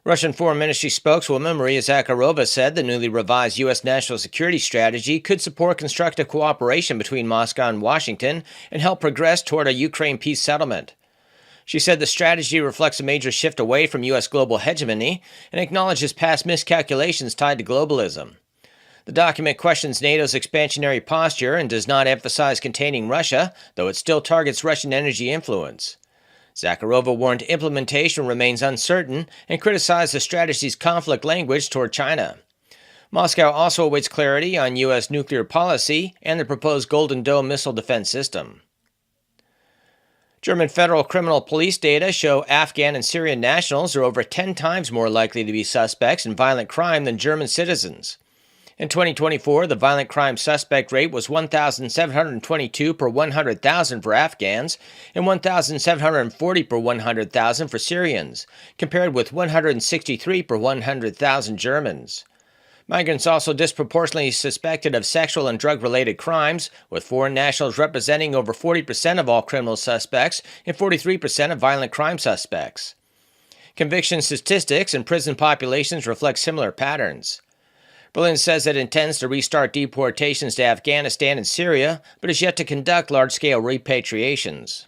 Russian Foreign Ministry spokeswoman Maria Zakharova said the newly revised U.S. national security strategy could support constructive cooperation between Moscow and Washington and help progress toward a Ukraine peace settlement. She said the strategy reflects a major shift away from U.S. global hegemony and acknowledges past miscalculations tied to globalism. The document questions NATO's expansionary posture and does not emphasize containing Russia, though it still targets Russian energy influence. Zakharova warned implementation remains uncertain and criticized the strategy's conflict language toward China. Moscow also awaits clarity on U.S. nuclear policy and the proposed Golden Dome missile defense system. German federal criminal police data show Afghan and Syrian nationals are over 10 times more likely to be suspects in violent crime than German citizens. In 2024, the violent crime suspect rate was 1,722 per 100,000 for Afghans and 1,740 per 100,000 for Syrians, compared with 163 per 100,000 Germans. Migrants also disproportionately suspected of sexual and drug-related crimes, with foreign nationals representing over 40% of all criminal suspects and 43% of violent crime suspects. Conviction statistics and prison populations reflect similar patterns. Berlin says it intends to restart deportations to Afghanistan and Syria, but is yet to conduct large-scale repatriations.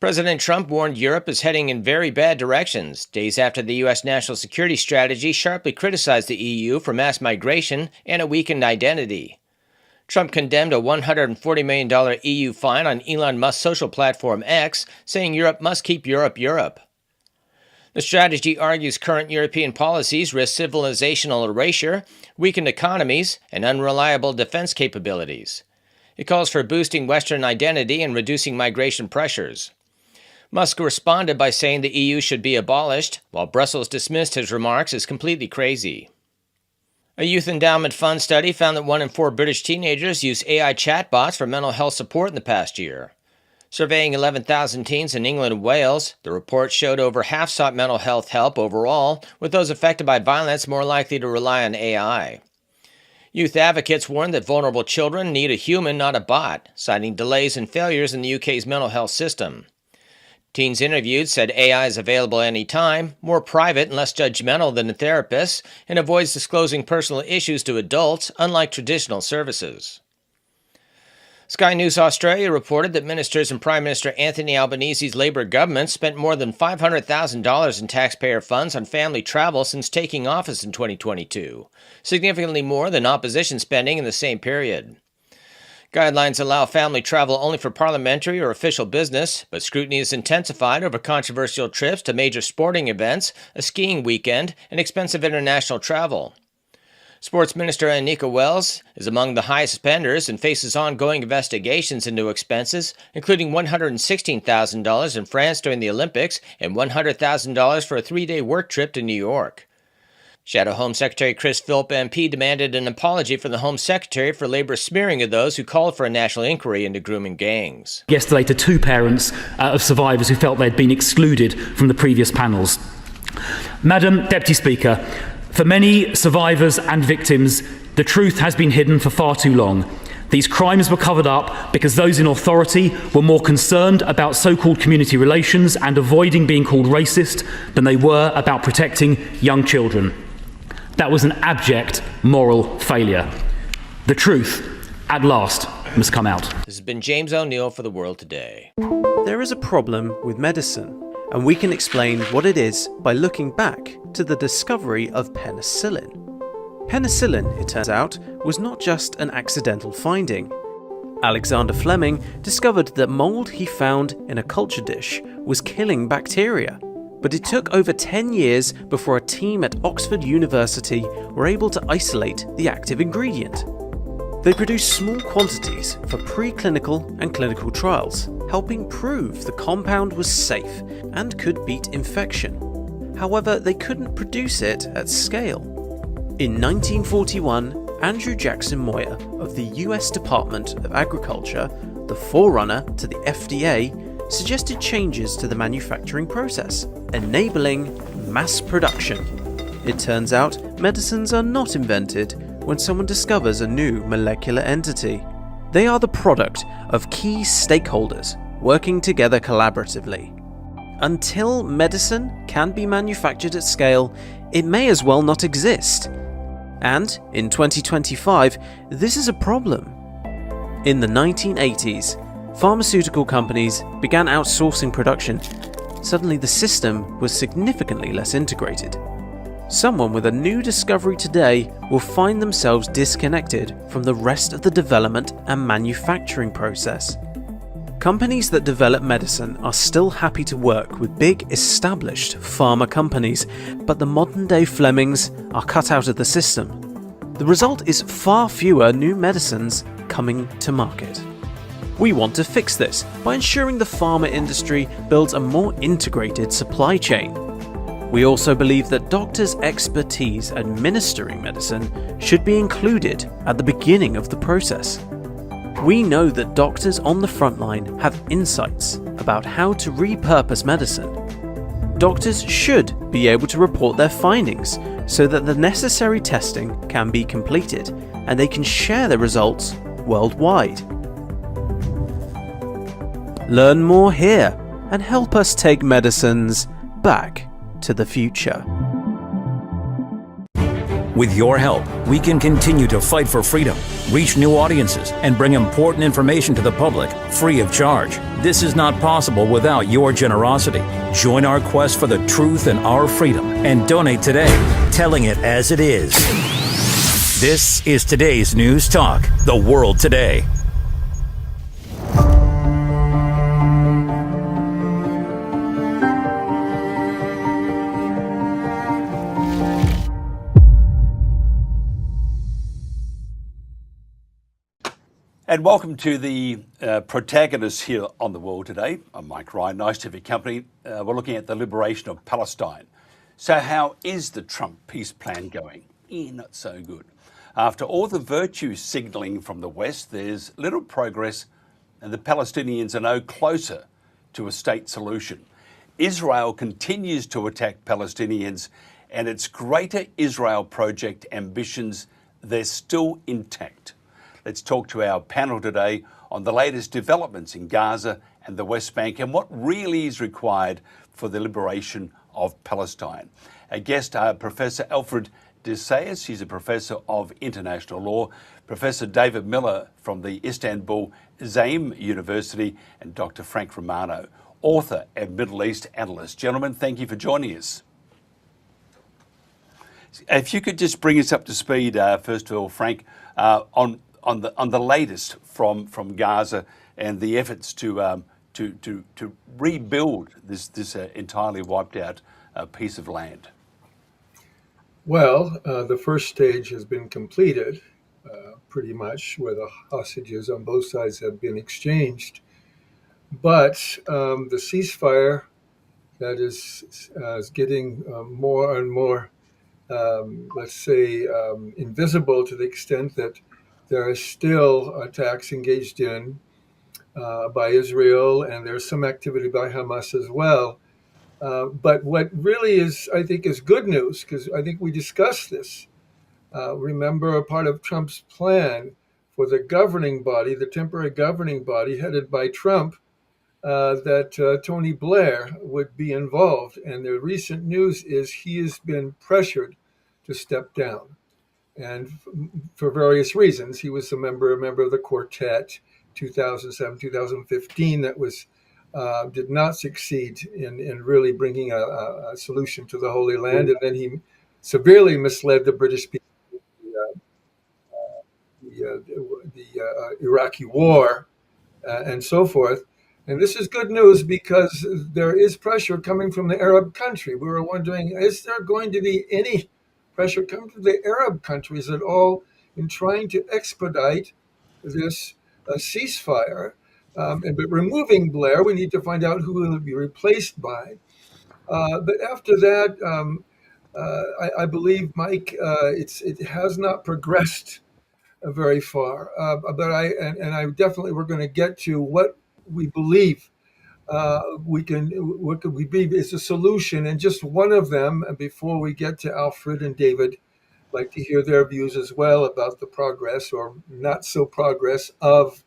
President Trump warned Europe is heading in very bad directions, days after the U.S. national security strategy sharply criticized the EU for mass migration and a weakened identity. Trump condemned a $140 million EU fine on Elon Musk's social platform X, saying Europe must keep Europe Europe. The strategy argues current European policies risk civilizational erasure, weakened economies, and unreliable defense capabilities. It calls for boosting Western identity and reducing migration pressures. Musk responded by saying the EU should be abolished, while Brussels dismissed his remarks as completely crazy. A youth endowment fund study found that 1 in 4 British teenagers use AI chatbots for mental health support in the past year. Surveying 11,000 teens in England and Wales, the report showed over half sought mental health help overall, with those affected by violence more likely to rely on AI. Youth advocates warn that vulnerable children need a human, not a bot, citing delays and failures in the UK's mental health system. Teens interviewed said AI is available anytime, more private and less judgmental than a therapist, and avoids disclosing personal issues to adults, unlike traditional services. Sky News Australia reported that ministers and Prime Minister Anthony Albanese's Labour government spent more than $500,000 in taxpayer funds on family travel since taking office in 2022, significantly more than opposition spending in the same period. Guidelines allow family travel only for parliamentary or official business, but scrutiny is intensified over controversial trips to major sporting events, a skiing weekend, and expensive international travel. Sports Minister Anika Wells is among the highest spenders and faces ongoing investigations into expenses, including $116,000 in France during the Olympics and $100,000 for a 3-day work trip to New York. Shadow Home Secretary Chris Philp MP demanded an apology from the Home Secretary for Labour's smearing of those who called for a national inquiry into grooming gangs. Yesterday to 2 parents of survivors who felt they'd been excluded from the previous panels. Madam Deputy Speaker, for many survivors and victims, the truth has been hidden for far too long. These crimes were covered up because those in authority were more concerned about so-called community relations and avoiding being called racist than they were about protecting young children. That was an abject moral failure. The truth, at last, must come out. This has been James O'Neill for The World Today. There is a problem with medicine, and we can explain what it is by looking back to the discovery of penicillin. Penicillin, it turns out, was not just an accidental finding. Alexander Fleming discovered that mold he found in a culture dish was killing bacteria. But it took over 10 years before a team at Oxford University were able to isolate the active ingredient. They produced small quantities for preclinical and clinical trials, helping prove the compound was safe and could beat infection. However, they couldn't produce it at scale. In 1941, Andrew Jackson Moyer of the US Department of Agriculture, the forerunner to the FDA, suggested changes to the manufacturing process, enabling mass production. It turns out medicines are not invented when someone discovers a new molecular entity. They are the product of key stakeholders working together collaboratively. until medicine can be manufactured at scale, it may as well not exist. And in 2025, this is a problem. In the 1980s, pharmaceutical companies began outsourcing production. Suddenly the system was significantly less integrated. Someone with a new discovery today will find themselves disconnected from the rest of the development and manufacturing process. Companies that develop medicine are still happy to work with big established pharma companies, but the modern day Flemings are cut out of the system. The result is far fewer new medicines coming to market. We want to fix this by ensuring the pharma industry builds a more integrated supply chain. We also believe that doctors' expertise administering medicine should be included at the beginning of the process. We know that doctors on the front line have insights about how to repurpose medicine. Doctors should be able to report their findings so that the necessary testing can be completed and they can share the results worldwide. Learn more here and help us take medicines back to the future. With your help, we can continue to fight for freedom, reach new audiences, and bring important information to the public free of charge. This is not possible without your generosity. Join our quest for the truth and our freedom and donate today, telling it as it is. This is today's News Talk, The World Today. And welcome to the protagonists here on The World Today. I'm Mike Ryan. Nice to have your company. We're looking at the liberation of Palestine. So how is the Trump peace plan going? Not so good. After all the virtue signalling from the West, there's little progress and the Palestinians are no closer to a state solution. Israel continues to attack Palestinians and its Greater Israel Project ambitions, they're still intact. Let's talk to our panel today on the latest developments in Gaza and the West Bank and what really is required for the liberation of Palestine. Our guest, Professor Alfred Zayas. He's a professor of international law. Professor David Miller from the Istanbul Zaim University, and Dr. Frank Romano, author and Middle East analyst. Gentlemen, thank you for joining us. If you could just bring us up to speed, first of all, Frank, on the latest from Gaza and the efforts to rebuild this entirely wiped out piece of land. Well, the first stage has been completed, pretty much, where the hostages on both sides have been exchanged. But the ceasefire that is getting more and more, invisible, to the extent that there are still attacks engaged in by Israel, and there's some activity by Hamas as well. But what really is, I think, is good news, because I think we discussed this. Remember, a part of Trump's plan for the governing body, the temporary governing body headed by Trump, that Tony Blair would be involved. And the recent news is he has been pressured to step down. And for various reasons. He was a member of the quartet, 2007, 2015, that was did not succeed in really bringing a solution to the Holy Land. And then he severely misled the British people, the Iraqi war, and so forth. And this is good news because there is pressure coming from the Arab country. We were wondering, is there going to be any pressure coming from the Arab countries at all in trying to expedite this ceasefire? But removing Blair, we need to find out who will be replaced by. But after that, I believe, Mike, it has not progressed very far. But I definitely, we're going to get to what we believe what could we be is a solution, and just one of them. And before we get to Alfred and David, I'd like to hear their views as well about the progress or not so progress of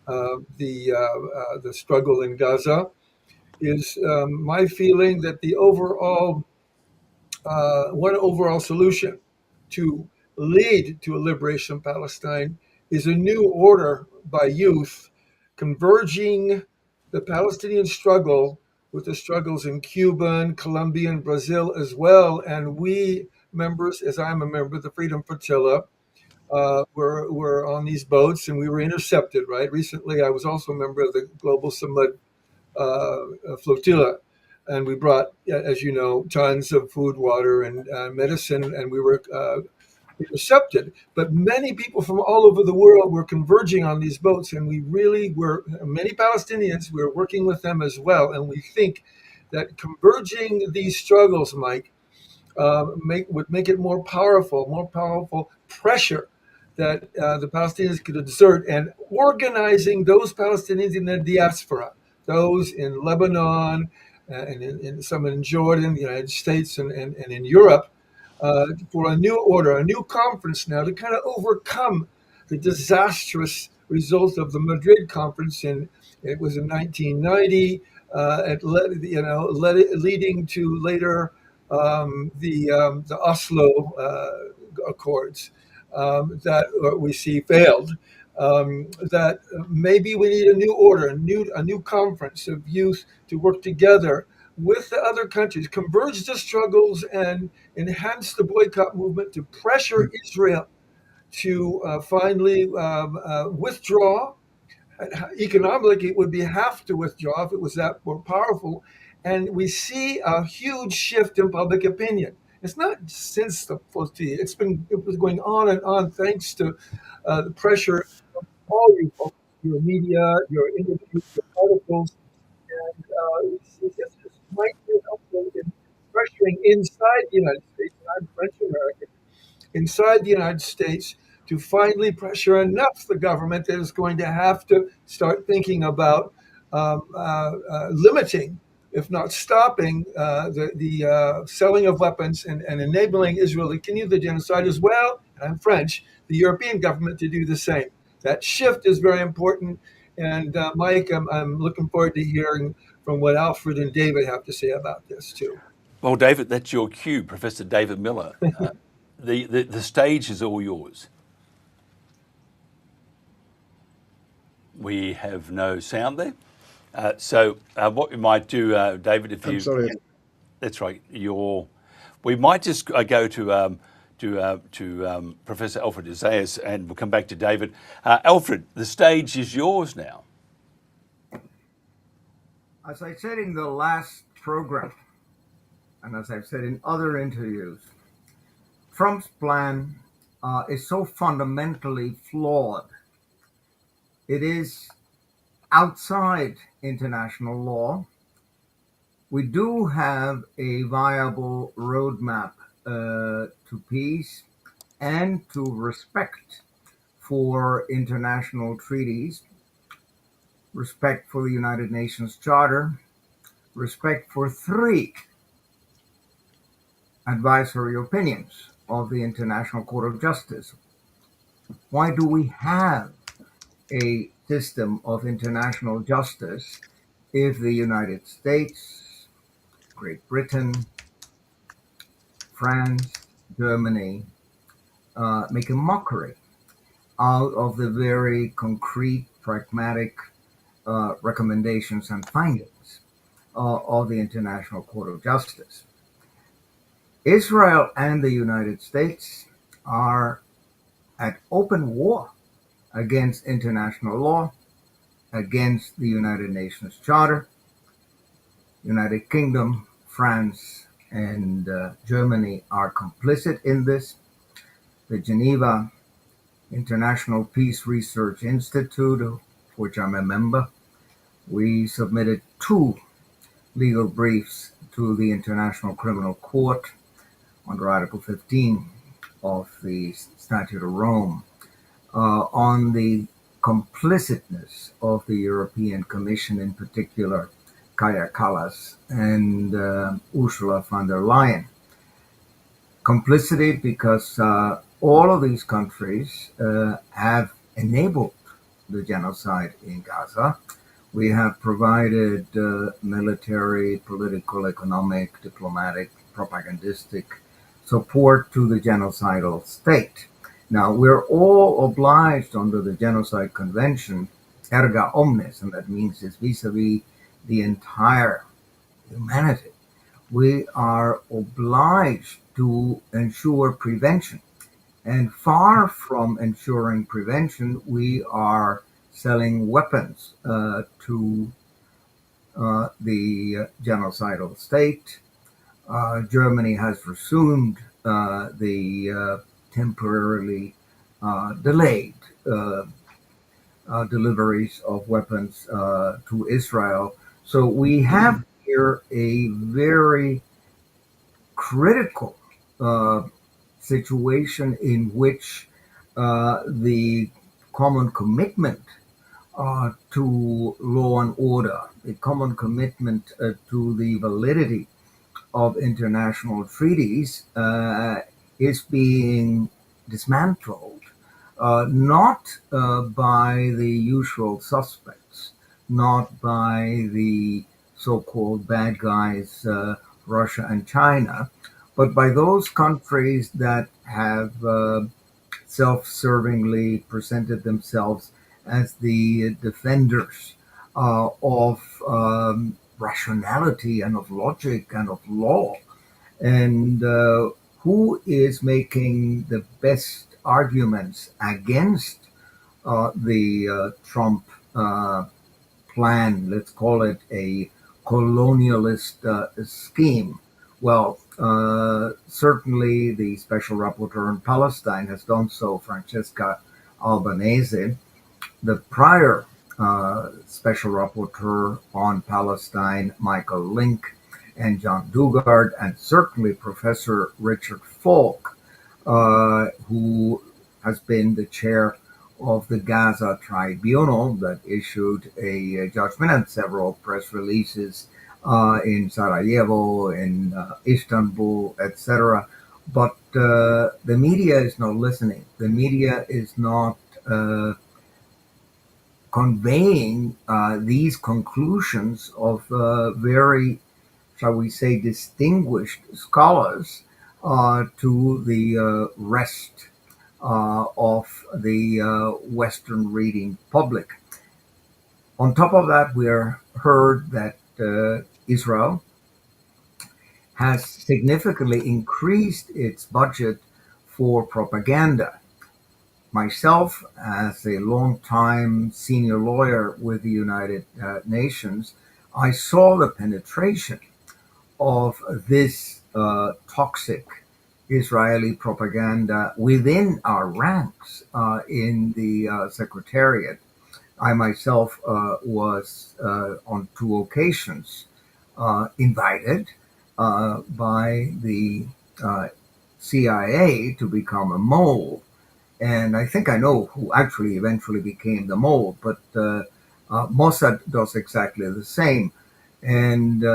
the struggle in Gaza. is my feeling that the overall one overall solution to lead to a liberation of Palestine is a new order by youth converging the Palestinian struggle with the struggles in Cuba and Colombia and Brazil as well. And we members, as I'm a member of the Freedom Flotilla, were on these boats and we were intercepted, right? Recently, I was also a member of the Global Summit flotilla, and we brought, as you know, tons of food, water, and medicine, and we were intercepted. But many people from all over the world were converging on these boats, and we really were, many Palestinians, we were working with them as well, and we think that converging these struggles, Mike, would make it more powerful pressure that the Palestinians could exert, and organizing those Palestinians in the diaspora, those in Lebanon, and in some in Jordan, the United States, and in Europe, for a new order, a new conference now to kind of overcome the disastrous result of the Madrid conference. It was in 1990. Leading to later the Oslo Accords that we see failed. That maybe we need a new order, a new conference of youth to work together with the other countries, converge the struggles, and enhance the boycott movement to pressure Israel to finally withdraw. Economically, it would have to withdraw if it was that more powerful. And we see a huge shift in public opinion. It's not since the flotilla. It was going on and on thanks to the pressure of all you folks, your media, your interviews, your articles, and this might be helpful in pressuring inside the United States. And I'm French American, inside the United States, to finally pressure enough the government that is going to have to start thinking about limiting, if not stopping, the selling of weapons and enabling Israel to continue the genocide as well. And I'm French, the European government to do the same. That shift is very important. And Mike, I'm looking forward to hearing from what Alfred and David have to say about this too. Well, David, that's your cue, Professor David Miller. The stage is all yours. We have no sound there. So what we might do, David, if you... I'm sorry. That's right. We might just go to Professor Alfred Zayas, and we'll come back to David. Alfred, the stage is yours now. As I said in the last program, and as I've said in other interviews, Trump's plan is so fundamentally flawed. It is outside international law. We do have a viable roadmap to peace and to respect for international treaties, respect for the United Nations Charter, respect for 3 advisory opinions of the International Court of Justice. Why do we have a system of international justice if the United States, Great Britain, France, Germany make a mockery out of the very concrete, pragmatic recommendations and findings of the International Court of Justice? Israel and the United States are at open war against international law, against the United Nations Charter. United Kingdom, France, and Germany are complicit in this. The Geneva International Peace Research Institute, of which I'm a member, we submitted 2 legal briefs to the International Criminal Court under Article 15 of the Statute of Rome on the complicitness of the European Commission, in particular Kaja Kallas and Ursula von der Leyen. Complicity because all of these countries have enabled the genocide in Gaza, We have provided military, political, economic, diplomatic, propagandistic support to the genocidal state. Now, we're all obliged under the Genocide Convention, erga omnes, and that means it's vis-a-vis the entire humanity. We are obliged to ensure prevention. And far from ensuring prevention, we are selling weapons to the genocidal state. Germany has resumed the temporarily delayed deliveries of weapons to Israel. So we have here a very critical situation in which the common commitment to law and order, the common commitment to the validity of international treaties is being dismantled, not by the usual suspects, not by the so-called bad guys, Russia and China, but by those countries that have self-servingly presented themselves as the defenders of rationality and of logic and of law. And who is making the best arguments against the Trump plan? Let's call it a colonialist scheme. Well, certainly the special rapporteur on Palestine has done so, Francesca Albanese. The prior special rapporteur on Palestine, Michael Link, and John Dugard, and certainly Professor Richard Falk, who has been the chair of the Gaza Tribunal that issued a judgment and several press releases in Sarajevo, in Istanbul, etc. But the media is not listening. The media is not conveying these conclusions of very, shall we say, distinguished scholars to the rest of the Western reading public. On top of that, we heard that Israel has significantly increased its budget for propaganda. Myself, as a long-time senior lawyer with the United Nations, I saw the penetration of this toxic Israeli propaganda within our ranks in the Secretariat. I myself was on two occasions invited by the CIA to become a mole. And I think I know who actually eventually became the mole, but Mossad does exactly the same. And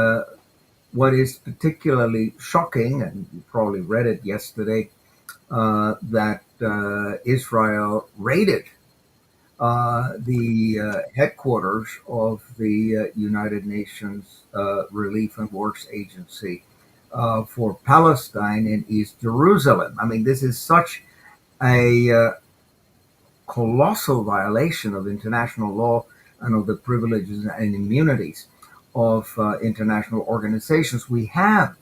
what is particularly shocking, and you probably read it yesterday, that Israel raided the headquarters of the United Nations Relief and Works Agency for Palestine in East Jerusalem. I mean, this is such a colossal violation of international law and of the privileges and immunities of international organizations. We have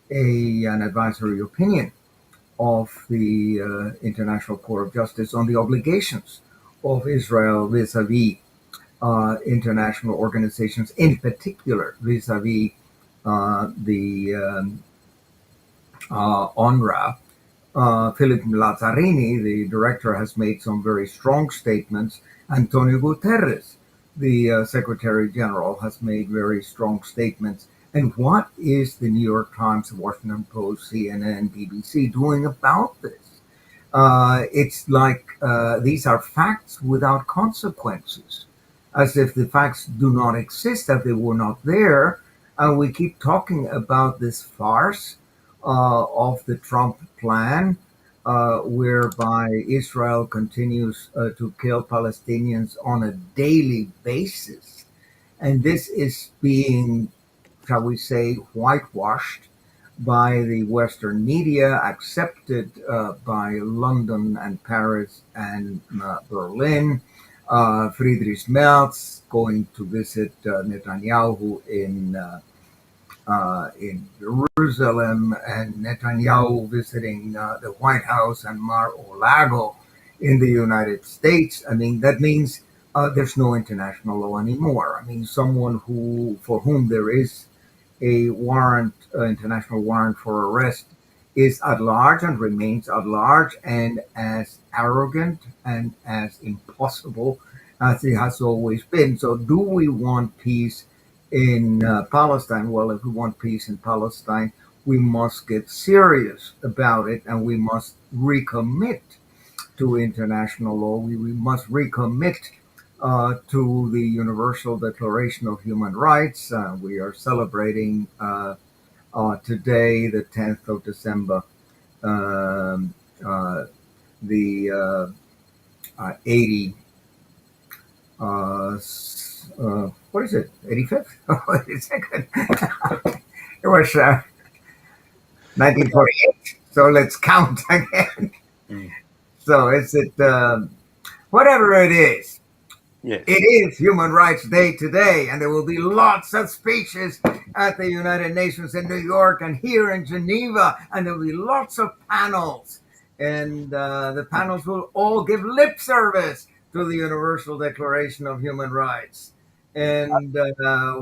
an advisory opinion of the International Court of Justice on the obligations of Israel vis-a-vis international organizations, in particular vis-a-vis the UNRWA. Philip Lazzarini, the director, has made some very strong statements. Antonio Guterres, the Secretary General, has made very strong statements. And what is the New York Times, the Washington Post, CNN, BBC doing about this? It's like these are facts without consequences, as if the facts do not exist, that they were not there. And we keep talking about this farce of the Trump plan, whereby Israel continues to kill Palestinians on a daily basis. And this is being, shall we say, whitewashed by the Western media, accepted by London and Paris and Berlin. Friedrich Merz going to visit Netanyahu in Jerusalem, and Netanyahu visiting the White House and Mar-a-Lago in the United States. I mean, that means there's no international law anymore. I mean, someone for whom there is a warrant, international warrant for arrest, is at large and remains at large and as arrogant and as impossible as it has always been. So, do we want peace in Palestine? Well, if we want peace in Palestine, we must get serious about it and we must recommit to international law. We must recommit to the Universal Declaration of Human Rights. We are celebrating today, the 10th of December, the 80. What is it? 85th? Wait a second. It was 1948. So let's count again. So is it whatever it is? Yes. It is Human Rights Day today, and there will be lots of speeches at the United Nations in New York and here in Geneva, and there will be lots of panels, and the panels will all give lip service to the Universal Declaration of Human Rights. And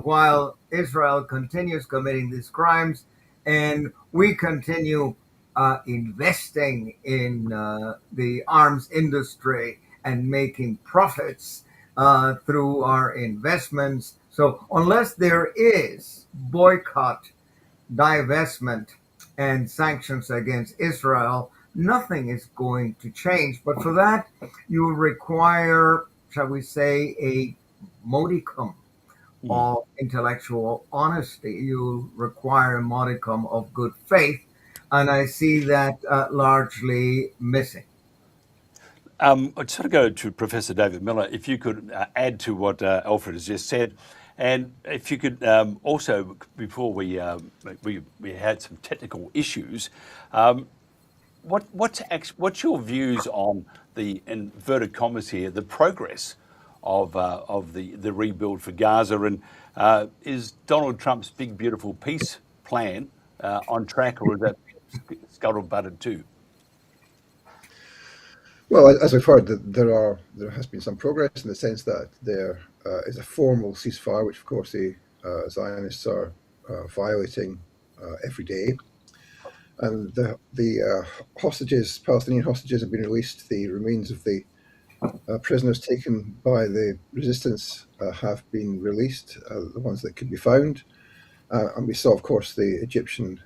while Israel continues committing these crimes, and we continue investing in the arms industry and making profits through our investments. So unless there is boycott, divestment, and sanctions against Israel, nothing is going to change. But for that, you require, shall we say, a modicum of intellectual honesty. You require a modicum of good faith. And I see that largely missing. I just want to go to Professor David Miller. If you could add to what Alfred has just said, and if you could also, before we had some technical issues, what's your views on the inverted commas here, the progress of the rebuild for Gaza, and is Donald Trump's big beautiful peace plan on track, or is that scuttlebutted too? Well, as we've heard, there has been some progress in the sense that there is a formal ceasefire, which of course the Zionists are violating every day, and the hostages, Palestinian hostages, have been released. The remains of the prisoners taken by the resistance have been released, the ones that could be found, and we saw, of course, the Egyptian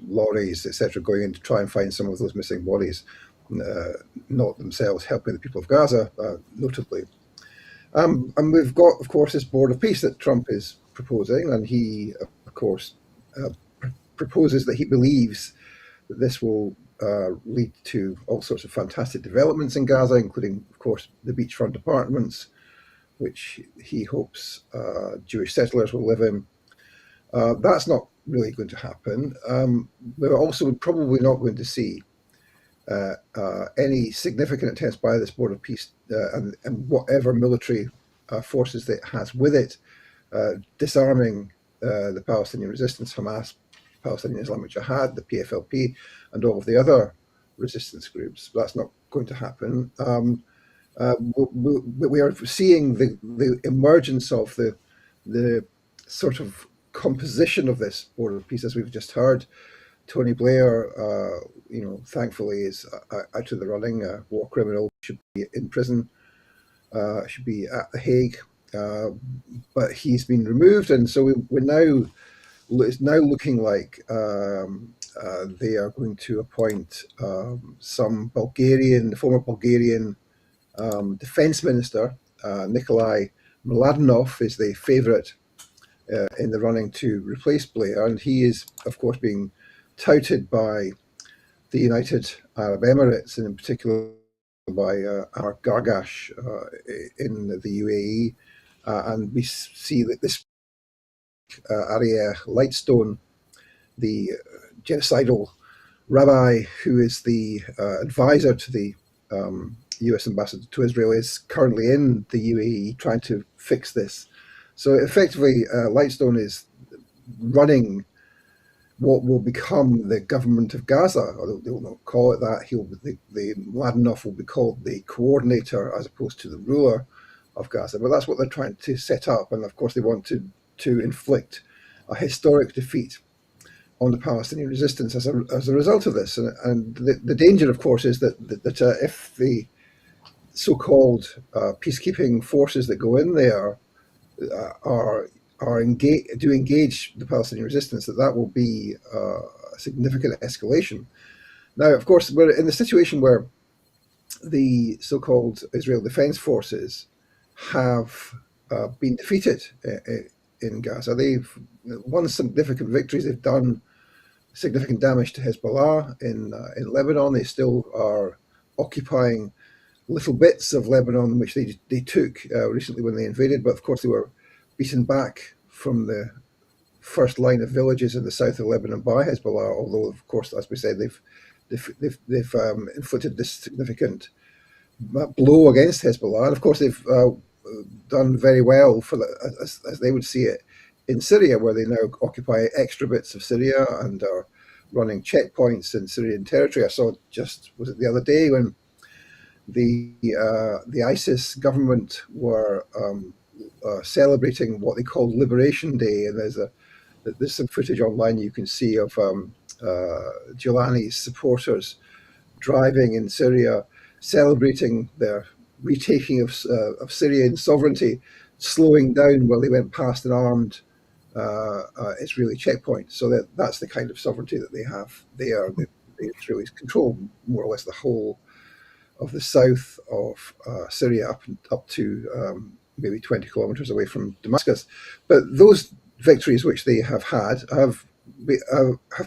lorries, etc., going in to try and find some of those missing bodies. Not themselves helping the people of Gaza, notably. And we've got, of course, this board of peace that Trump is proposing, and he, of course, proposes that he believes that this will lead to all sorts of fantastic developments in Gaza, including, of course, the beachfront apartments, which he hopes Jewish settlers will live in. That's not really going to happen. We're also probably not going to see any significant attempts by this board of peace and whatever military forces that it has with it, disarming the Palestinian resistance, Hamas, Palestinian Islamic Jihad, the PFLP, and all of the other resistance groups. That's not going to happen. We are seeing the emergence of the sort of composition of this board of peace, as we've just heard. Tony Blair, thankfully is out of the running. A war criminal, should be in prison, should be at The Hague, but he's been removed, and so it's now looking like they are going to appoint some former Bulgarian defense minister, Nikolai Mladenov, is the favorite in the running to replace Blair, and he is, of course, being touted by the United Arab Emirates, and in particular by Amar Gargash in the UAE, and we see that this Aryeh Lightstone, the genocidal rabbi who is the advisor to the US ambassador to Israel, is currently in the UAE trying to fix this. So effectively, Lightstone is running what will become the government of Gaza, although they will not call it that. The Mladenov will be called the coordinator as opposed to the ruler of Gaza. But that's what they're trying to set up, and of course they want to inflict a historic defeat on the Palestinian resistance as a result of this. And the danger, of course, is that if the so-called peacekeeping forces that go in there do engage the Palestinian resistance, that will be a significant escalation. Now, of course, we're in the situation where the so-called Israel Defense Forces have been defeated in Gaza. They've won significant victories. They've done significant damage to Hezbollah in Lebanon. They still are occupying little bits of Lebanon, which they took recently when they invaded. But of course, they were beaten back from the first line of villages in the south of Lebanon by Hezbollah. Although, of course, as we said, they've inflicted this significant blow against Hezbollah, and of course they've done very well as they would see it in Syria, where they now occupy extra bits of Syria and are running checkpoints in Syrian territory. I saw was it the other day when the ISIS government were celebrating what they called Liberation Day, and there's some footage online you can see of Giuliani's supporters driving in Syria, celebrating their retaking of Syrian sovereignty, slowing down while they went past an armed Israeli checkpoint. So that's the kind of sovereignty that they have there. The Israelis control more or less the whole of the south of Syria up to maybe 20 kilometers away from Damascus. But those victories which they have had have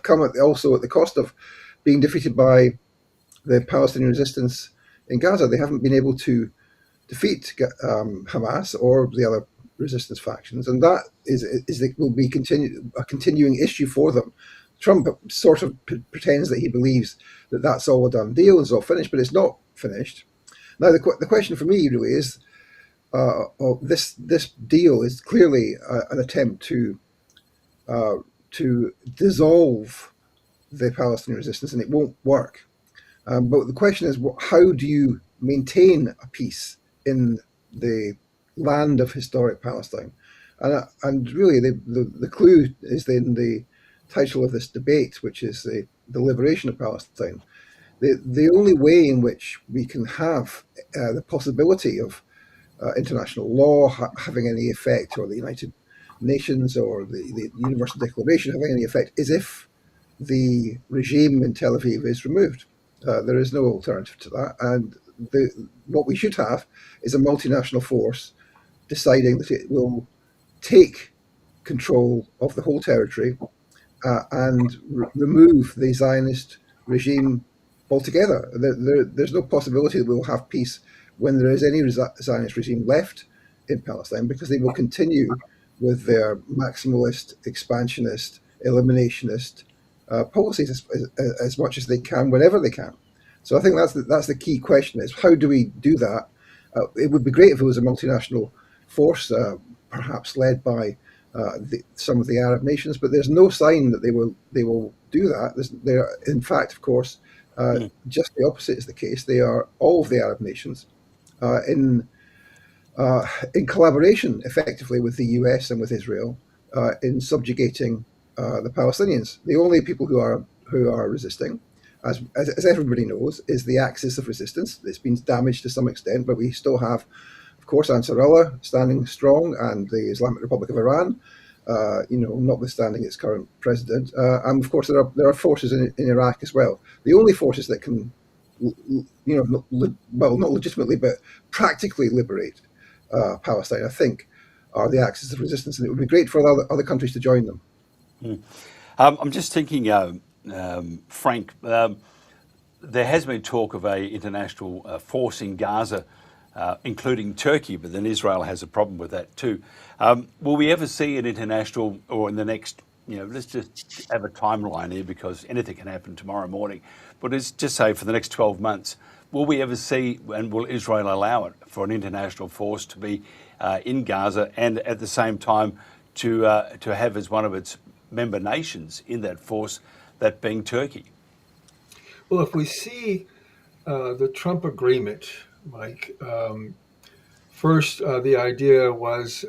come also at the cost of being defeated by the Palestinian resistance in Gaza. They haven't been able to defeat Hamas or the other resistance factions, and that will be a continuing issue for them. Trump sort of pretends that he believes that that's all a done deal, it's all finished, but it's not finished. Now, the question for me really is, this deal is clearly an attempt to dissolve the Palestinian resistance, and it won't work. But the question is, how do you maintain a peace in the land of historic Palestine? And really, the clue is in the title of this debate, which is the Liberation of Palestine. The only way in which we can have the possibility of international law having any effect, or the United Nations or the Universal Declaration having any effect, is if the regime in Tel Aviv is removed. There is no alternative to that. And what we should have is a multinational force deciding that it will take control of the whole territory and remove the Zionist regime altogether. There's no possibility that we'll have peace when there is any Zionist regime left in Palestine, because they will continue with their maximalist, expansionist, eliminationist policies as much as they can, whenever they can. So I think that's the key question: is how do we do that? It would be great if it was a multinational force, perhaps led by some of the Arab nations, but there's no sign that they will do that. In fact, of course, just the opposite is the case. They are all of the Arab nations in collaboration, effectively, with the US and with Israel in subjugating the Palestinians. The only people who are resisting, as everybody knows, is the axis of resistance. It's been damaged to some extent, but we still have, of course, Ansarullah standing strong, and the Islamic Republic of Iran, notwithstanding its current president. And of course, there are forces in Iraq as well. The only forces that can, not legitimately, but practically liberate Palestine, I think, are the axis of resistance, and it would be great for other countries to join them. I'm just thinking, Frank, there has been talk of an international force in Gaza including Turkey, but then Israel has a problem with that too. Will we ever see an international, or in the next, let's just have a timeline here because anything can happen tomorrow morning, but let's just say for the next 12 months, will we ever see, and will Israel allow it, for an international force to be in Gaza and at the same time to have as one of its member nations in that force, that being Turkey? Well, if we see the Trump agreement, Mike, first the idea was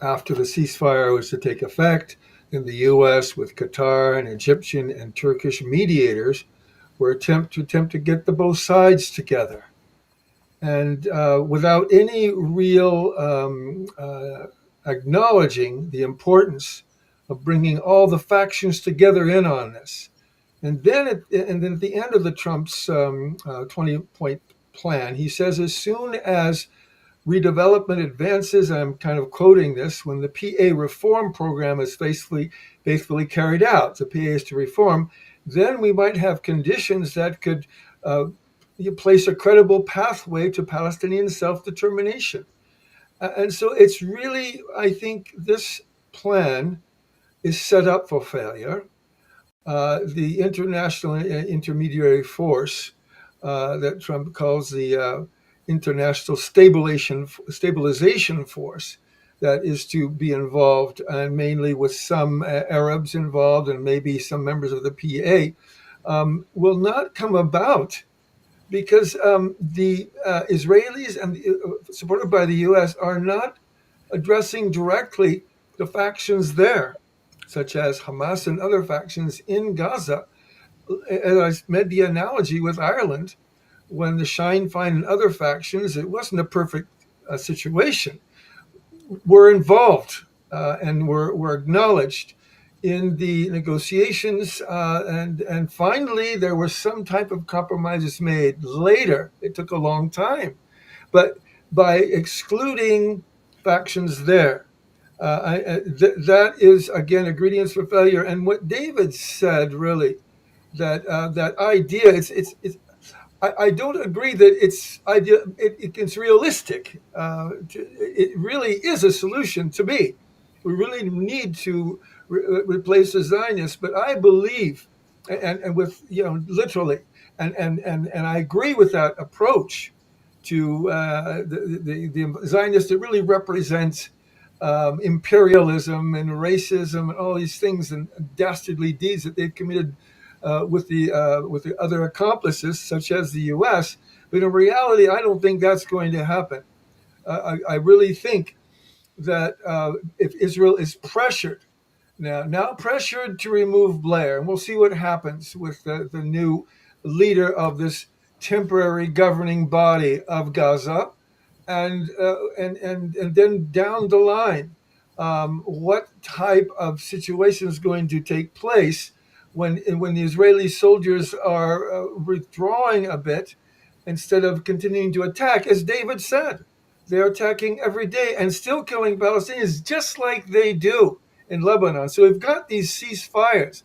after the ceasefire was to take effect, in the U.S. with Qatar and Egyptian and Turkish mediators were attempt to get the both sides together. And without any real acknowledging the importance of bringing all the factions together in on this. And then at the end of the Trump's 20-point plan, he says as soon as redevelopment advances, I'm kind of quoting this, when the PA reform program is faithfully carried out, the PA is to reform, then we might have conditions that could place a credible pathway to Palestinian self-determination. And so it's really, I think this plan is set up for failure. The international intermediary force that Trump calls the international stabilization force that is to be involved, and mainly with some Arabs involved and maybe some members of the PA, will not come about because the Israelis and supported by the U.S. are not addressing directly the factions there, such as Hamas and other factions in Gaza. As I made the analogy with Ireland, when the Sinn Féin and other factions, it wasn't a perfect situation, were involved and were acknowledged in the negotiations. And finally, there was some type of compromises made. Later, it took a long time. But by excluding factions there, that is, again, ingredients for failure. And what David said, really, that idea, I don't agree that it's realistic. It really is a solution to me. We really need to replace the Zionists, but I believe, and with literally, and I agree with that approach to the Zionists. It really represents imperialism and racism and all these things and dastardly deeds that they've committed with the other accomplices, such as the U.S. But in reality, I don't think that's going to happen. I really think that if Israel is pressured, now pressured to remove Blair, and we'll see what happens with the new leader of this temporary governing body of Gaza, and then down the line, what type of situation is going to take place when the Israeli soldiers are withdrawing a bit instead of continuing to attack, as David said. They're attacking every day and still killing Palestinians just like they do in Lebanon. So we've got these ceasefires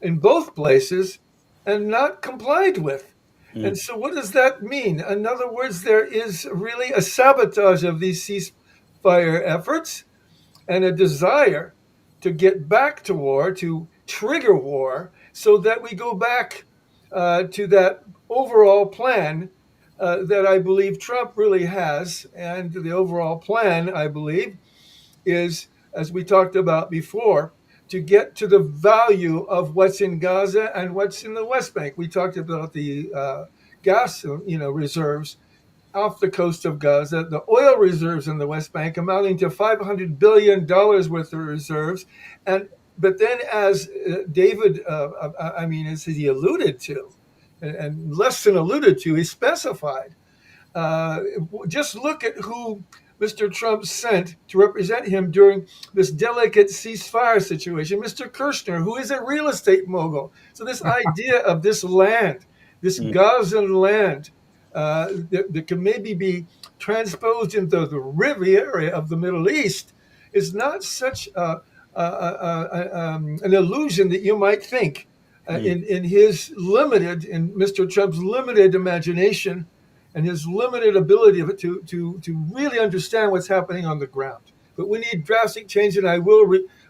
in both places and not complied with. And so what does that mean? In other words, there is really a sabotage of these ceasefire efforts and a desire to get back to war, to trigger war, so that we go back to that overall plan that I believe Trump really has. And the overall plan, I believe, is, as we talked about before, to get to the value of what's in Gaza and what's in the West Bank. We talked about the gas, reserves off the coast of Gaza, the oil reserves in the West Bank amounting to $500 billion worth of reserves. But then, as David, as he alluded to, and less than alluded to, he specified, just look at who Mr. Trump sent to represent him during this delicate ceasefire situation, Mr. Kirshner, who is a real estate mogul. So this idea of this land, this Gazan land, that can maybe be transposed into the Riviera of the Middle East is not such an illusion that you might think in Mr. Trump's limited imagination and his limited ability of it to really understand what's happening on the ground. But we need drastic change, and I will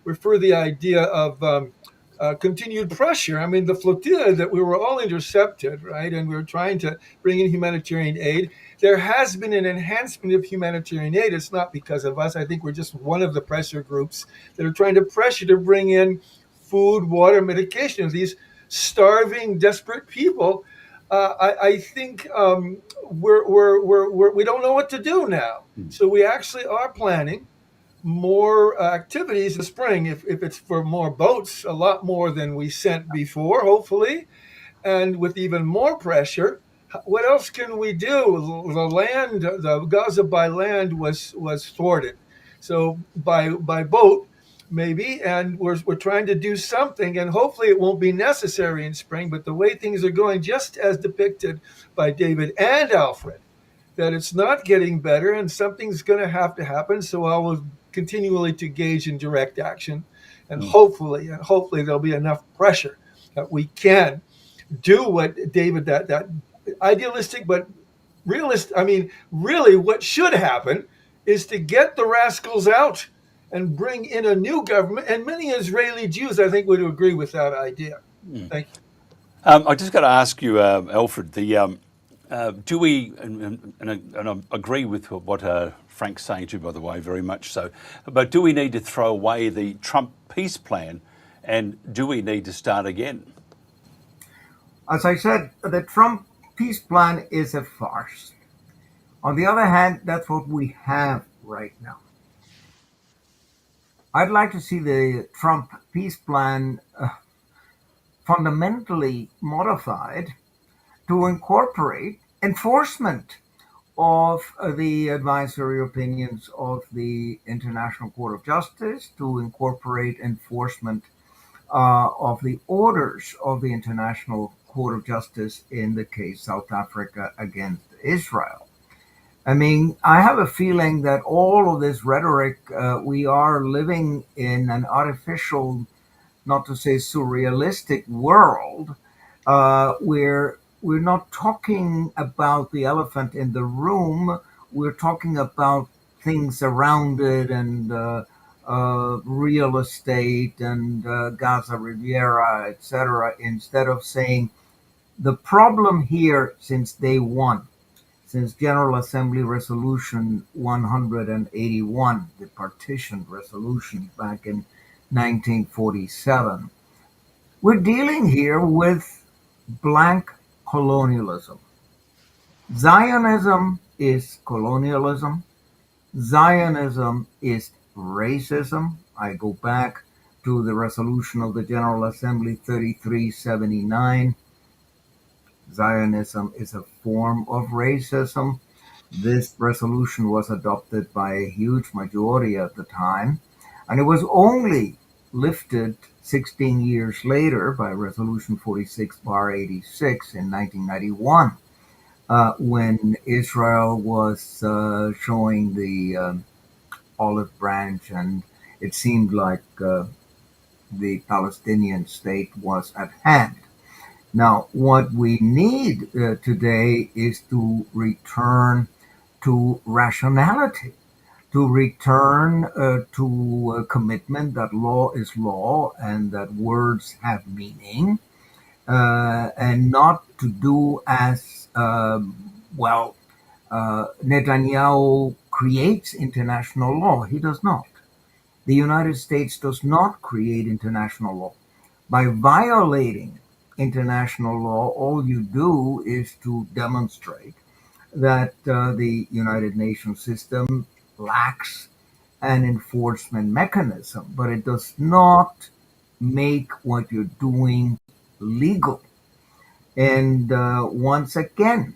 refer the idea of continued pressure. I mean, the flotilla that we were all intercepted, right, and we were trying to bring in humanitarian aid. There has been an enhancement of humanitarian aid. It's not because of us. I think we're just one of the pressure groups that are trying to pressure to bring in food, water, medication. These starving, desperate people. I think we don't know what to do now. So we actually are planning more activities in the spring. If it's for more boats, a lot more than we sent before, hopefully, and with even more pressure. What else can we do? The Gaza by land was thwarted, so by boat maybe, and we're trying to do something, and hopefully it won't be necessary in spring. But the way things are going, just as depicted by David and Alfred, that it's not getting better, and something's going to have to happen. So I will continually to engage in direct action, and hopefully there'll be enough pressure that we can do what David, that idealistic but realistic. I mean, really, what should happen is to get the rascals out and bring in a new government. And many Israeli Jews, I think, would agree with that idea. Thank you. I just got to ask you, Alfred, do we, and I agree with what Frank's saying too, by the way, very much so, but do we need to throw away the Trump peace plan, and do we need to start again? As I said, the Trump peace plan is a farce. On the other hand, that's what we have right now. I'd like to see the Trump peace plan fundamentally modified to incorporate enforcement of the advisory opinions of the International Court of Justice, to incorporate enforcement of the orders of the International Court of Justice in the case South Africa against Israel. I mean, I have a feeling that all of this rhetoric, we are living in an artificial, not to say surrealistic world, where we're not talking about the elephant in the room. We're talking about things around it, and real estate, and Gaza Riviera, etc., instead of saying the problem here since day one, since General Assembly Resolution 181, the partition resolution back in 1947, we're dealing here with blank colonialism. Zionism is colonialism. Zionism is racism. I go back to the resolution of the General Assembly 3379. Zionism is a form of racism. This resolution was adopted by a huge majority at the time, and it was only lifted 16 years later by Resolution 46/86 in 1991, when Israel was showing the olive branch, and it seemed like the Palestinian state was at hand. Now, what we need today is to return to rationality, to return to a commitment that law is law and that words have meaning, and not to do as, Netanyahu creates international law. He does not. The United States does not create international law. By violating international law, all you do is to demonstrate that the United Nations system lacks an enforcement mechanism, but it does not make what you're doing legal. And once again,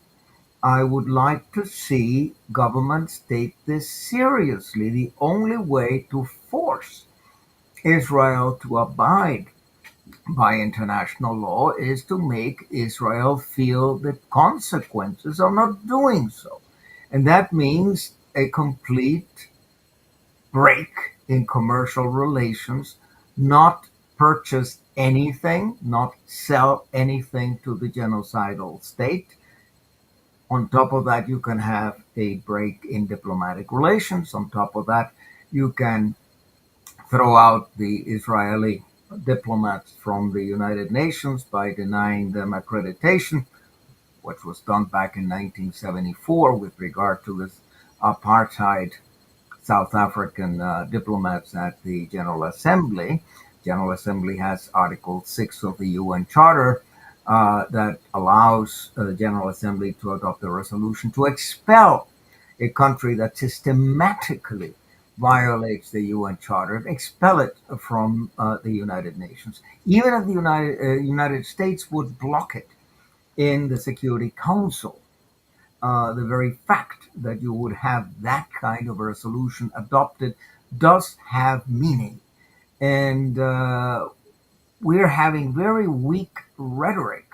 I would like to see governments take this seriously. The only way to force Israel to abide by international law is to make Israel feel the consequences of not doing so. And that means a complete break in commercial relations, not purchase anything, not sell anything to the genocidal state, On top of that, you can have a break in diplomatic relations. On top of that, you can throw out the Israeli diplomats from the United Nations by denying them accreditation, which was done back in 1974 with regard to this apartheid South African diplomats at the General Assembly. General Assembly has Article 6 of the UN Charter that allows the General Assembly to adopt a resolution to expel a country that systematically violates the UN Charter, expel it from the United Nations. Even if the United States would block it in the Security Council, the very fact that you would have that kind of a resolution adopted does have meaning. And we're having very weak rhetoric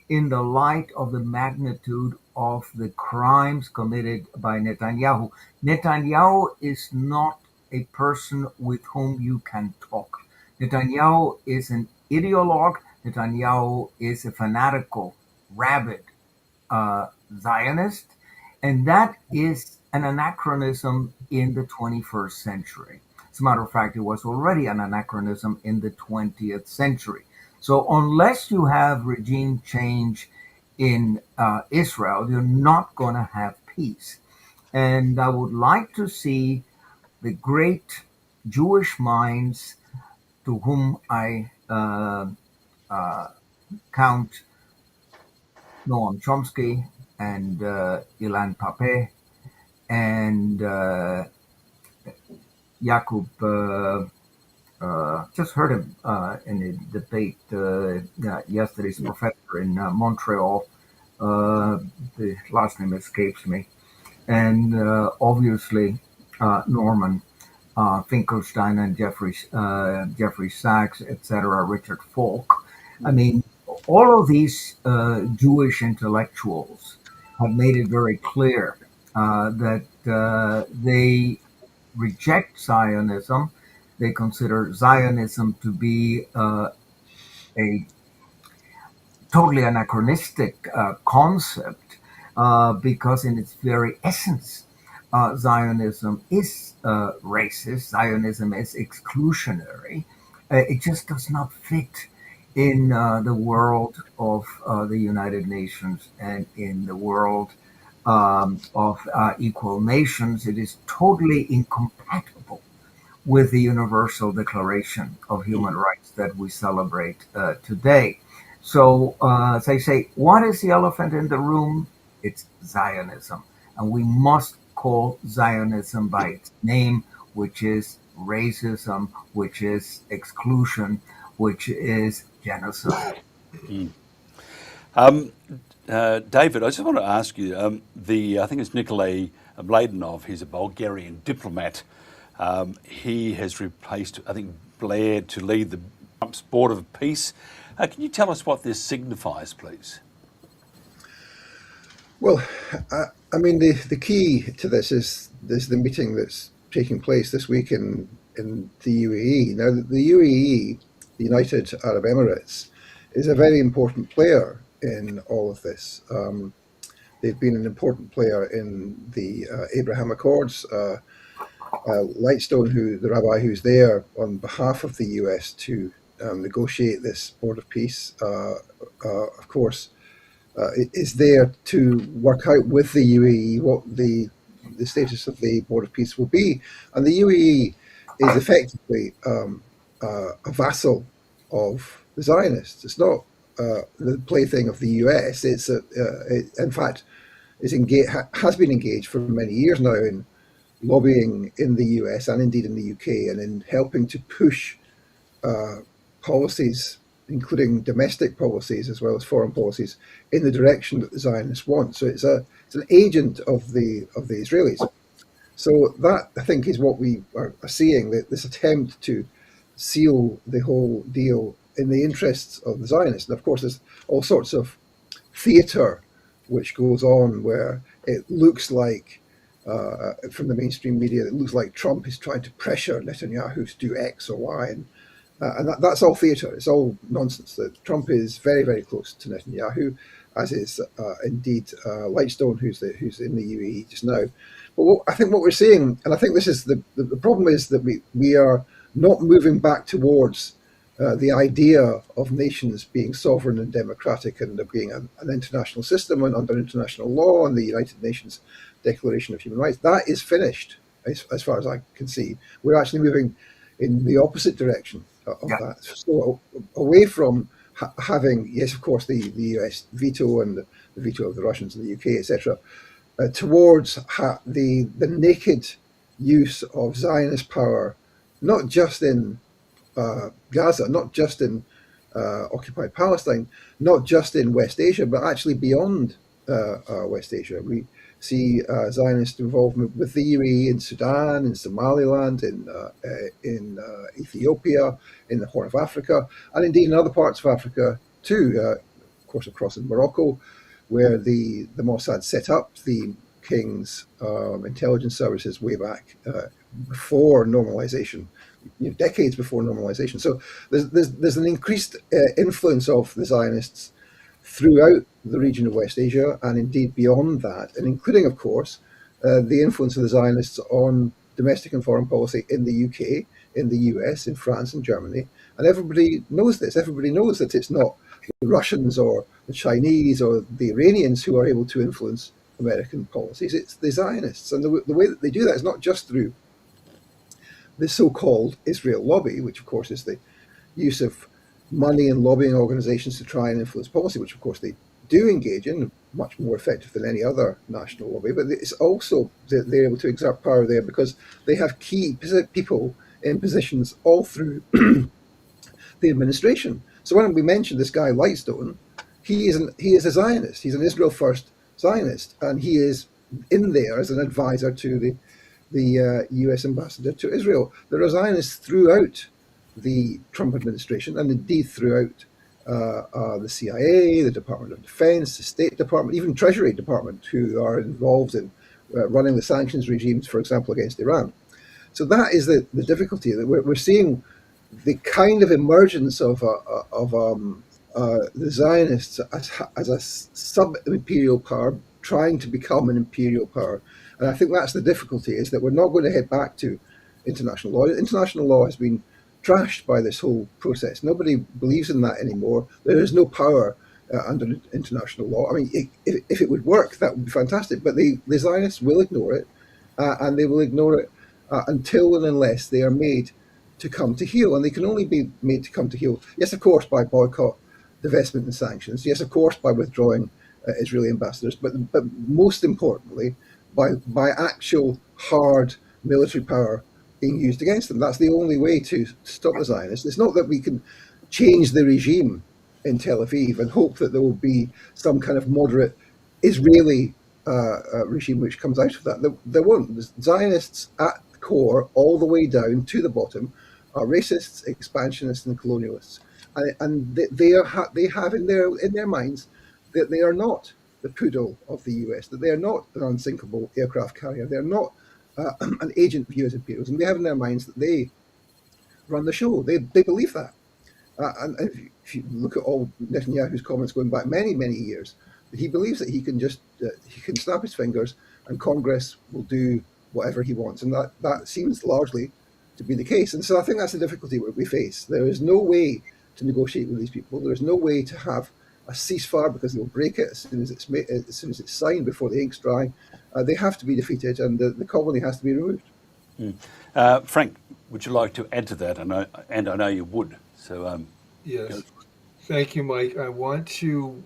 in the light of the magnitude of the crimes committed by Netanyahu. Netanyahu is not a person with whom you can talk. Netanyahu is an ideologue. Netanyahu is a fanatical, rabid Zionist, and that is an anachronism in the 21st century. As a matter of fact, it was already an anachronism in the 20th century. So unless you have regime change in Israel, you're not going to have peace. And I would like to see the great Jewish minds to whom I count Noam Chomsky and Ilan Pappé and Jakub. Just heard him in a debate yesterday's professor in Montreal. The last name escapes me. And obviously Norman Finkelstein and Jeffrey Sachs, etc., Richard Falk. I mean, all of these Jewish intellectuals have made it very clear that they reject Zionism. They consider Zionism to be a totally anachronistic concept because in its very essence, Zionism is racist. Zionism is exclusionary. It just does not fit in the world of the United Nations and in the world of equal nations. It is totally incompatible with the Universal Declaration of Human Rights that we celebrate today. So, as I say, what is the elephant in the room? It's Zionism. And we must call Zionism by its name, which is racism, which is exclusion, which is genocide. David, I just want to ask you, I think it's Nikolai Mladenov, he's a Bulgarian diplomat. He has replaced, I think, Blair to lead the Trump's Board of Peace. Can you tell us what this signifies, please? Well, I mean, the key to this is the meeting that's taking place this week in the UAE. Now, the UAE, the United Arab Emirates, is a very important player in all of this. They've been an important player in the Abraham Accords. Lightstone, the rabbi who's there on behalf of the US to negotiate this Board of Peace, of course, is there to work out with the UAE what the status of the Board of Peace will be. And the UAE is effectively a vassal of the Zionists. It's not the plaything of the US. It's in fact has been engaged for many years now in lobbying in the US and indeed in the UK and in helping to push policies, including domestic policies as well as foreign policies, in the direction that the Zionists want. So it's an agent of the Israelis. So that, I think, is what we are seeing, that this attempt to seal the whole deal in the interests of the Zionists. And of course, there's all sorts of theatre which goes on where it looks like, from the mainstream media, it looks like Trump is trying to pressure Netanyahu to do X or Y. And And that's all theatre. It's all nonsense. That Trump is very, very close to Netanyahu, as is indeed Lightstone, who's in the UAE just now. But I think what we're seeing, and I think this is the problem, is that we are not moving back towards the idea of nations being sovereign and democratic and there being an international system and under international law and the United Nations Declaration of Human Rights. That is finished, as far as I can see. We're actually moving in the opposite direction of that. So away from having, yes, of course, the US veto and the veto of the Russians and the UK, etc., towards the naked use of Zionist power, not just in Gaza, not just in occupied Palestine, not just in West Asia, but actually beyond West Asia. We see Zionist involvement with the UAE in Sudan, in Somaliland, in Ethiopia, in the Horn of Africa, and indeed in other parts of Africa too. Of course, across in Morocco, where the Mossad set up the King's intelligence services way back before normalization, decades before normalization. So there's an increased influence of the Zionists throughout the region of West Asia and indeed beyond that, and including, of course, the influence of the Zionists on domestic and foreign policy in the UK, in the US, in France and Germany. And everybody knows this. Everybody knows that it's not the Russians or the Chinese or the Iranians who are able to influence American policies. It's the Zionists. And the way that they do that is not just through the so-called Israel lobby, which of course is the use of money and lobbying organizations to try and influence policy, which of course they do engage in, much more effective than any other national lobby. But it's also that they're able to exert power there because they have key people in positions all through the administration. So when we mentioned this guy Lightstone, he is a Zionist. He's an Israel First Zionist, and he is in there as an advisor to the US ambassador to Israel. There are Zionists throughout the Trump administration, and indeed throughout the CIA, the Department of Defense, the State Department, even Treasury Department, who are involved in running the sanctions regimes, for example, against Iran. So that is the difficulty, that we're seeing the kind of emergence of the Zionists as a sub-imperial power trying to become an imperial power. And I think that's the difficulty, is that we're not going to head back to international law. International law has been trashed by this whole process. Nobody believes in that anymore. There is no power under international law. I mean, if it would work, that would be fantastic. But the Zionists will ignore it, and they will ignore it until and unless they are made to come to heel. And they can only be made to come to heel, yes, of course, by boycott, divestment and sanctions. Yes, of course, by withdrawing Israeli ambassadors. But most importantly, by actual hard military power being used against them. That's the only way to stop the Zionists. It's not that we can change the regime in Tel Aviv and hope that there will be some kind of moderate Israeli regime which comes out of that. There won't. The Zionists at the core, all the way down to the bottom, are racists, expansionists, and colonialists, and they have in their minds that they are not the poodle of the US, that they are not an unsinkable aircraft carrier, they're not an agent of US imperialism. They have in their minds that they run the show. They believe that. And if you look at all Netanyahu's comments going back many, many years, he believes that he can just he can snap his fingers and Congress will do whatever he wants. And that seems largely to be the case. And so I think that's the difficulty we face. There is no way to negotiate with these people. There is no way to have a ceasefire because they'll break it as soon as it's signed, before the ink's dry. They have to be defeated, and the colony has to be removed. Frank, would you like to add to that? I know you would. So yes, thank you, Mike. I want to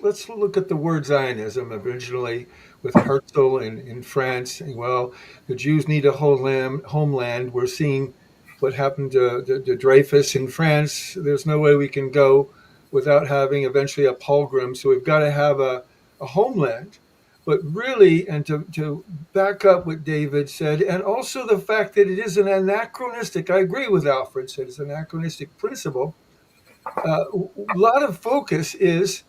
let's look at the word Zionism. Originally, with Herzl in France, well, the Jews need a homeland. We're seeing what happened to Dreyfus in France. There's no way we can go without having eventually a pogrom. So we've got to have a homeland. But really, and to back up what David said, and also the fact that it is an anachronistic, I agree with Alfred, said it's an anachronistic principle. A lot of focus is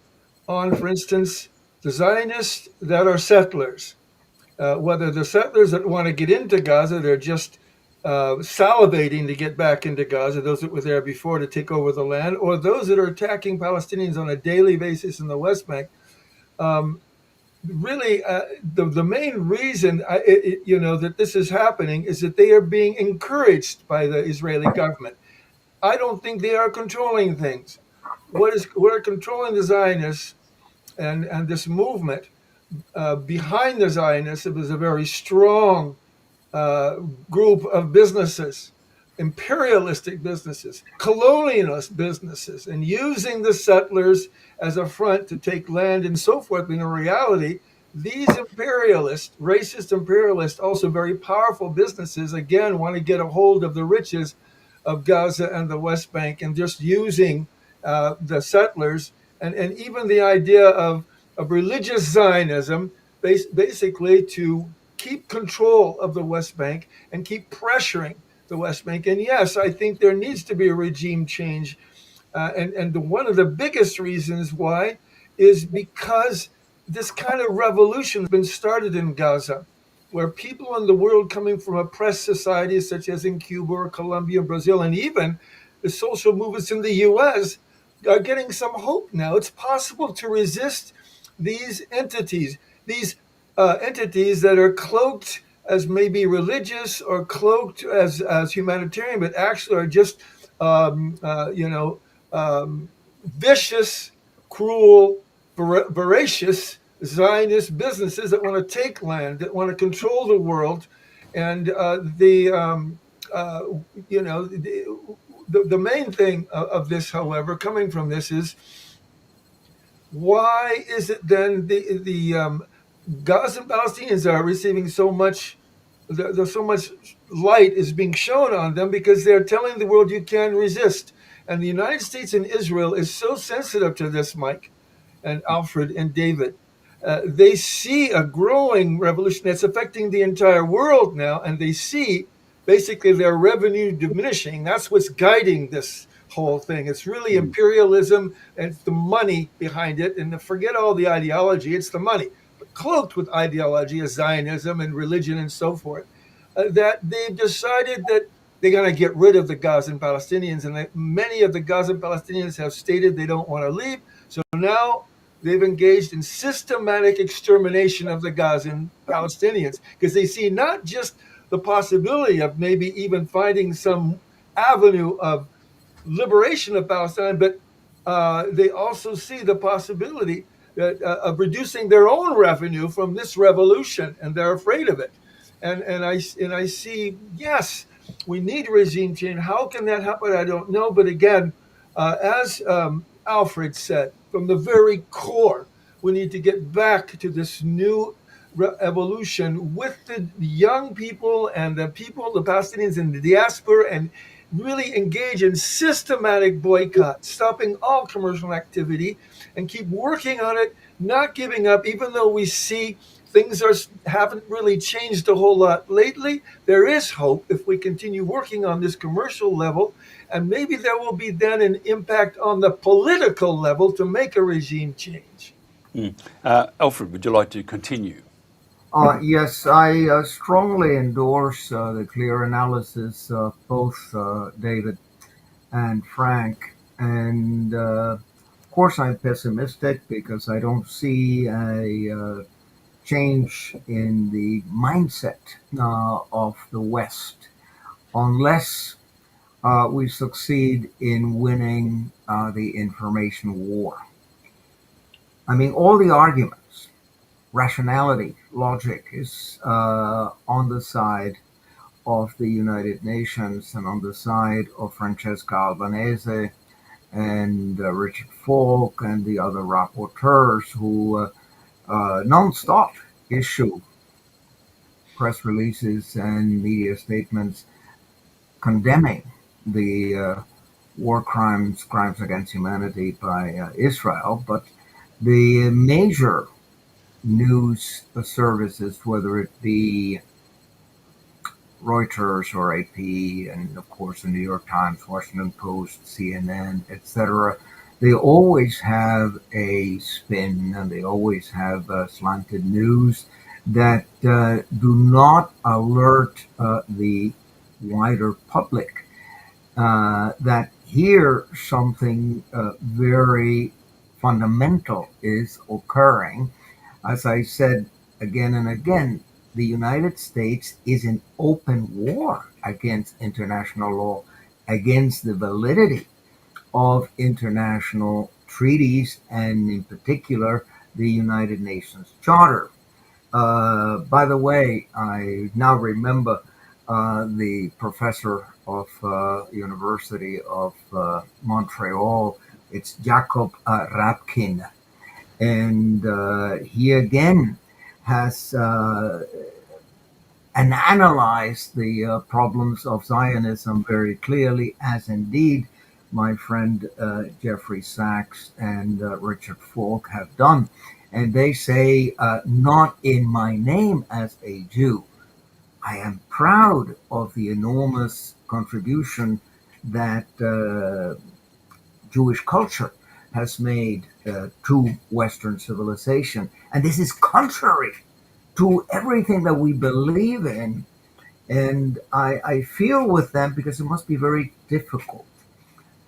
on, for instance, the Zionists that are settlers. Whether the settlers that want to get into Gaza, they're just salivating to get back into Gaza, those that were there before to take over the land, or those that are attacking Palestinians on a daily basis in the West Bank. Really, the main reason that this is happening is that they are being encouraged by the Israeli government. I don't think they are controlling things. What are controlling the Zionists and this movement behind the Zionists? It was a very strong group of businesses, imperialistic businesses, colonialist businesses, and using the settlers as a front to take land and so forth. In reality, these imperialists, racist imperialists, also very powerful businesses, again, want to get a hold of the riches of Gaza and the West Bank, and just using the settlers, and even the idea of religious Zionism, basically to keep control of the West Bank and keep pressuring the West Bank. And yes, I think there needs to be a regime change. One of the biggest reasons why is because this kind of revolution has been started in Gaza, where people in the world coming from oppressed societies such as in Cuba or Colombia, Brazil, and even the social movements in the US are getting some hope now. It's possible to resist these entities, entities that are cloaked as maybe religious or cloaked as humanitarian, but actually are just, vicious, cruel, voracious Zionist businesses that want to take land, that want to control the world. And the main thing of this, however, coming from this is, why is it then the Gaza Palestinians are receiving so much, so much light is being shown on them, because they're telling the world you can resist. And the United States and Israel is so sensitive to this, Mike and Alfred and David. They see a growing revolution that's affecting the entire world now, and they see basically their revenue diminishing. That's what's guiding this whole thing. It's really imperialism, and it's the money behind it. And forget all the ideology, it's the money. But cloaked with ideology is Zionism and religion and so forth, that they've decided that they're going to get rid of the Gazan Palestinians. And many of the Gazan Palestinians have stated they don't want to leave. So now they've engaged in systematic extermination of the Gazan Palestinians, because they see not just the possibility of maybe even finding some avenue of liberation of Palestine, but they also see the possibility that, of reducing their own revenue from this revolution, and they're afraid of it. And I see, yes, we need regime change. How can that happen? I don't know. But again, as Alfred said, from the very core, we need to get back to this new evolution with the young people and the Palestinians in the diaspora, and really engage in systematic boycott, stopping all commercial activity, and keep working on it, not giving up, even though we see things haven't really changed a whole lot lately. There is hope if we continue working on this commercial level, and maybe there will be then an impact on the political level to make a regime change. Alfred, would you like to continue? Yes, I strongly endorse the clear analysis of both David and Frank. And of course, I'm pessimistic because I don't see a change in the mindset of the West unless we succeed in winning the information war. I mean, all the arguments, rationality, logic is on the side of the United Nations and on the side of Francesca Albanese and Richard Falk and the other rapporteurs who non-stop issue press releases and media statements condemning the war crimes against humanity by Israel. But the major news services, whether it be Reuters or AP, and of course the New York Times, Washington Post, CNN, etc., they always have a spin and they always have slanted news that do not alert the wider public that here something very fundamental is occurring. As I said again and again, the United States is in open war against international law, against the validity of international treaties, and in particular, the United Nations Charter. By the way, I now remember the professor of University of Montreal. It's Jacob Rapkin, and he again has and analyzed the problems of Zionism very clearly, as indeed my friend Jeffrey Sachs and Richard Falk have done. And they say, not in my name as a Jew. I am proud of the enormous contribution that Jewish culture has made to Western civilization. And this is contrary to everything that we believe in. And I feel with them because it must be very difficult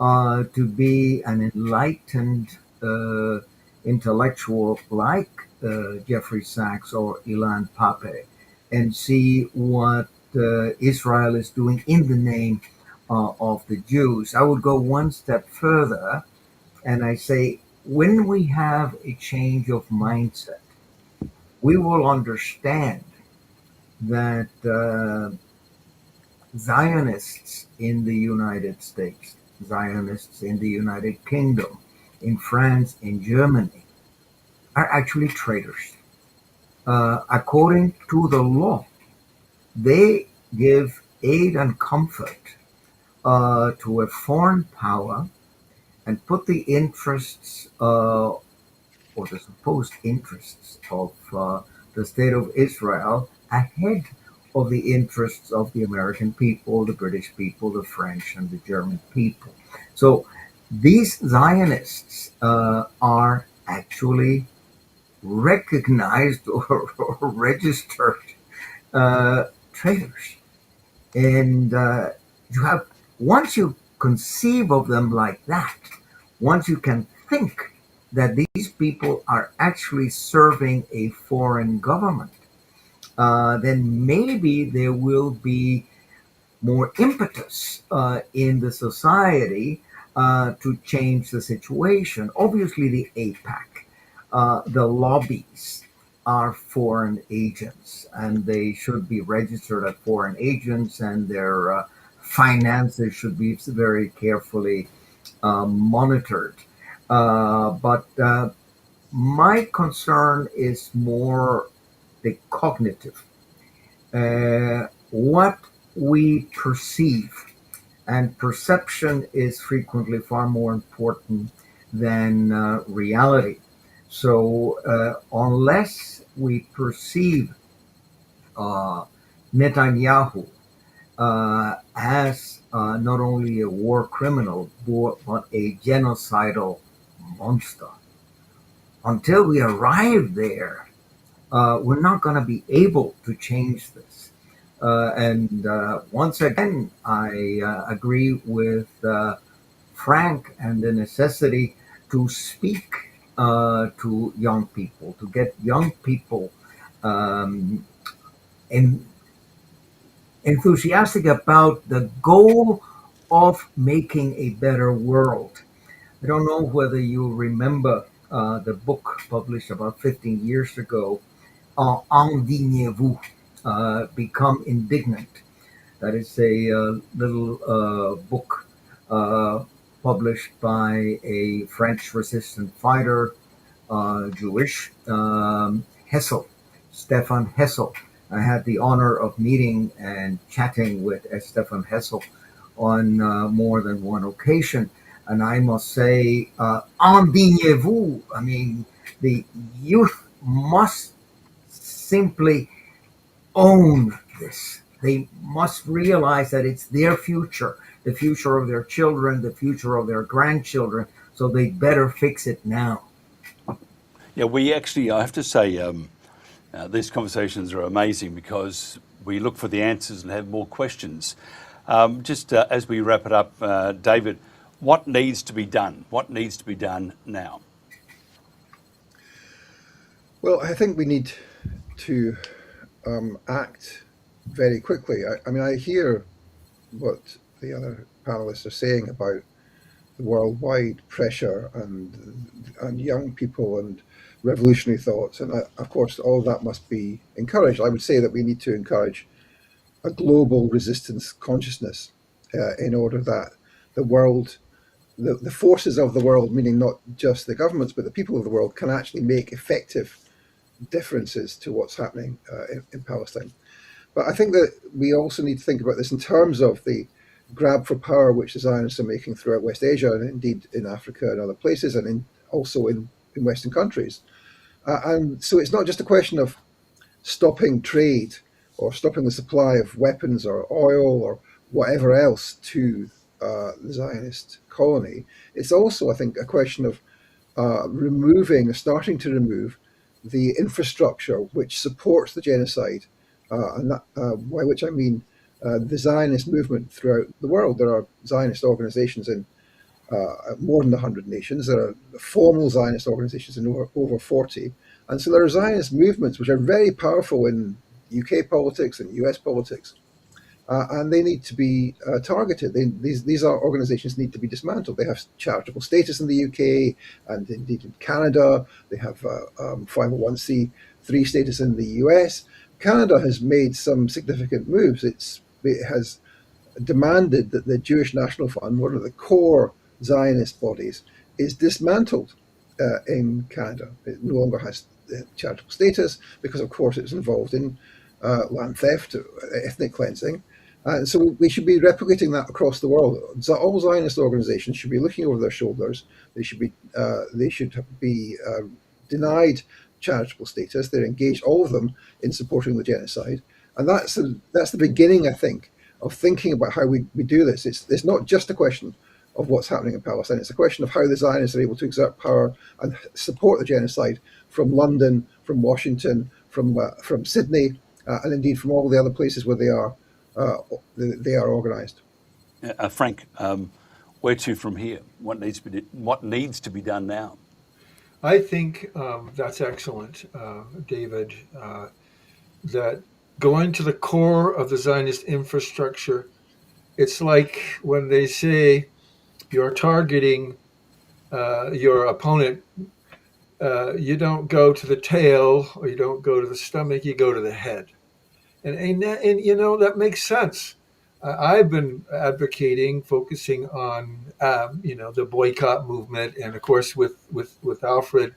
to be an enlightened intellectual like Jeffrey Sachs or Ilan Pappé and see what Israel is doing in the name of the Jews. I would go one step further and I say, when we have a change of mindset, we will understand that Zionists in the United States, Zionists in the United Kingdom, in France, in Germany, are actually traitors. According to the law, they give aid and comfort to a foreign power and put the interests or the supposed interests of the state of Israel ahead of the interests of the American people, the British people, the French, and the German people. So these Zionists are actually recognized or registered traitors. And you have, once you conceive of them like that, once you can think that these people are actually serving a foreign government, then maybe there will be more impetus in the society to change the situation. Obviously, the APAC, the lobbies are foreign agents, and they should be registered as foreign agents, and their finances should be very carefully monitored. But my concern is more the cognitive. What we perceive, and perception is frequently far more important than reality. So unless we perceive Netanyahu as not only a war criminal, but a genocidal monster, until we arrive there, we're not going to be able to change this. And once again, I agree with Frank and the necessity to speak to young people, to get young people enthusiastic about the goal of making a better world. I don't know whether you remember the book published about 15 years ago, Indignez-vous, Become Indignant. That is a little book published by a French resistance fighter, Jewish, Hessel, Stefan Hessel. I had the honor of meeting and chatting with Stefan Hessel on more than one occasion. And I must say, indignez-vous. I mean, the youth must simply own this. They must realize that it's their future, the future of their children, the future of their grandchildren. So they better fix it now. Yeah, we actually, I have to say, these conversations are amazing because we look for the answers and have more questions. Just as we wrap it up, David, what needs to be done? What needs to be done now? Well, I think we need to act very quickly. I mean, I hear what the other panelists are saying about the worldwide pressure and young people and revolutionary thoughts, and of course, all that must be encouraged. I would say that we need to encourage a global resistance consciousness in order that the world, the forces of the world, meaning not just the governments, but the people of the world, can actually make effective differences to what's happening in Palestine. But I think that we also need to think about this in terms of the grab for power which the Zionists are making throughout West Asia and indeed in Africa and other places, and also in Western countries. And so it's not just a question of stopping trade or stopping the supply of weapons or oil or whatever else to the Zionist colony. It's also, I think, a question of starting to remove the infrastructure which supports the genocide, and that, by which I mean the Zionist movement throughout the world. There are Zionist organizations in more than 100 nations. There are formal Zionist organizations in over 40. And so there are Zionist movements which are very powerful in UK politics and US politics. And they need to be targeted. These organizations need to be dismantled. They have charitable status in the UK and indeed in Canada. They have 501c3 status in the US. Canada has made some significant moves. It has demanded that the Jewish National Fund, one of the core Zionist bodies, is dismantled in Canada. It no longer has charitable status because, of course, it's involved in land theft, ethnic cleansing. So we should be replicating that across the world. All Zionist organizations should be looking over their shoulders. They should be denied charitable status. They're engaged, all of them, in supporting the genocide. And that's the beginning, I think, of thinking about how we do this. It's not just a question of what's happening in Palestine. It's a question of how the Zionists are able to exert power and support the genocide from London, from Washington, from Sydney, and indeed from all the other places where they are organised. Frank, where to from here? What needs to be done now? I think that's excellent, David, that going to the core of the Zionist infrastructure, it's like when they say you're targeting your opponent, you don't go to the tail or you don't go to the stomach, you go to the head. And you know, that makes sense. I've been advocating, focusing on, the boycott movement, and of course with Alfred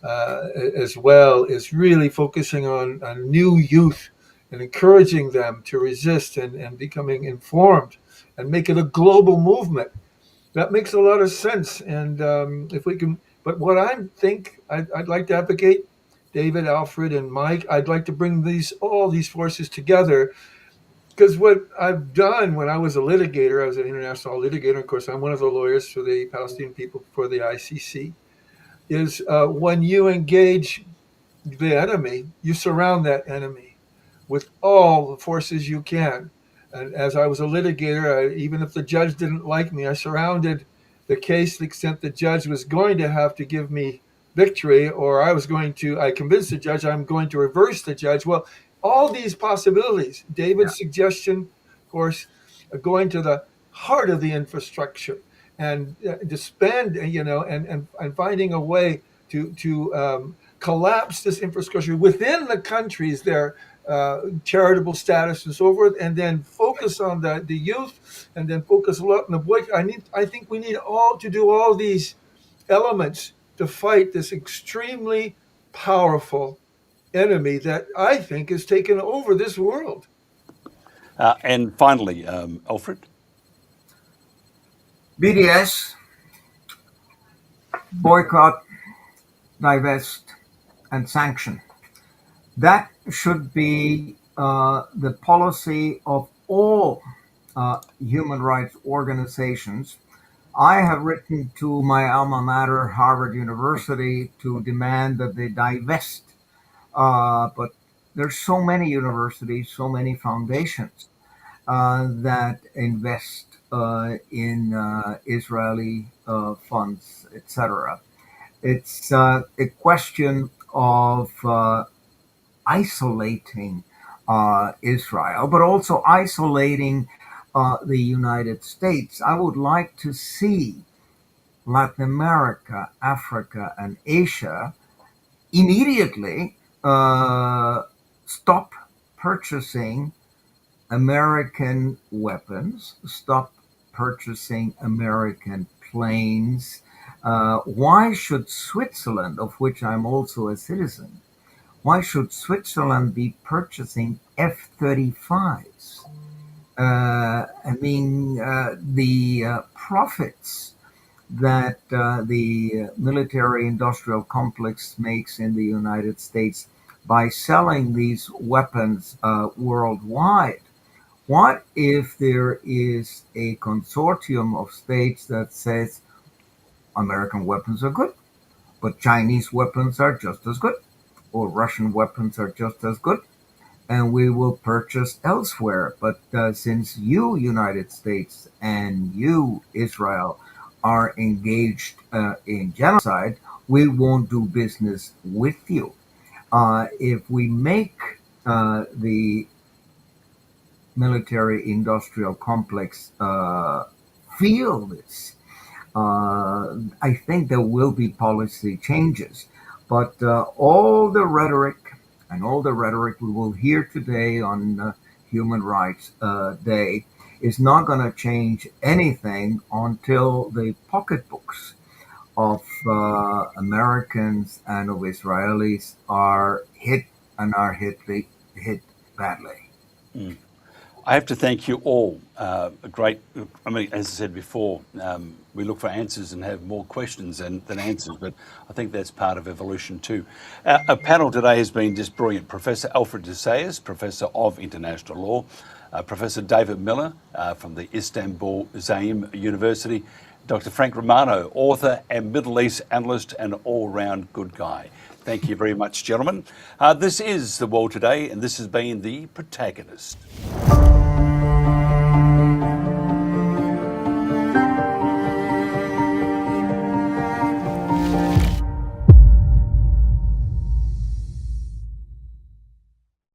as well, is really focusing on new youth and encouraging them to resist and becoming informed and make it a global movement. That makes a lot of sense. And if we can, but what I'd like to advocate, David, Alfred, and Mike, I'd like to bring all these forces together. Because what I've done when I was a litigator, I was an international litigator, of course, I'm one of the lawyers for the Palestinian people for the ICC, is when you engage the enemy, you surround that enemy with all the forces you can. And as I was a litigator, even if the judge didn't like me, I surrounded the case to the extent the judge was going to have to give me victory, or I convinced the judge I'm going to reverse the judge. Well, all these possibilities, David's suggestion, of course, going to the heart of the infrastructure and disband, and finding a way to collapse this infrastructure within the countries, their charitable status and so forth, and then focus on the youth, and then focus a lot on the boy. I think we need to do all these elements to fight this extremely powerful enemy that I think has taken over this world. And finally, Alfred? BDS, boycott, divest, and sanction. That should be the policy of all human rights organizations. I have written to my alma mater, Harvard University, to demand that they divest. But there's so many universities, so many foundations that invest in Israeli funds, etc. It's a question of isolating Israel, but also isolating the United States. I would like to see Latin America, Africa, and Asia immediately stop purchasing American weapons, stop purchasing American planes. Why should Switzerland, of which I'm also a citizen, why should Switzerland be purchasing F-35s? The profits that the military industrial complex makes in the United States by selling these weapons worldwide. What if there is a consortium of states that says American weapons are good, but Chinese weapons are just as good, or Russian weapons are just as good, and we will purchase elsewhere. But since you, United States, and you, Israel, are engaged in genocide, we won't do business with you. If we make the military industrial complex feel this, I think there will be policy changes. But all the rhetoric we will hear today on Human Rights Day is not going to change anything until the pocketbooks of Americans and of Israelis are hit and are hit badly. Mm. I have to thank you all. As I said before, we look for answers and have more questions than answers, but I think that's part of evolution too. Our panel today has been just brilliant. Professor Alfred Zayas, Professor of International Law, Professor David Miller from the Istanbul Zaim University, Dr. Frank Romano, author and Middle East analyst and all-round good guy. Thank you very much, gentlemen. This is The World Today, and this has been The Protagonist.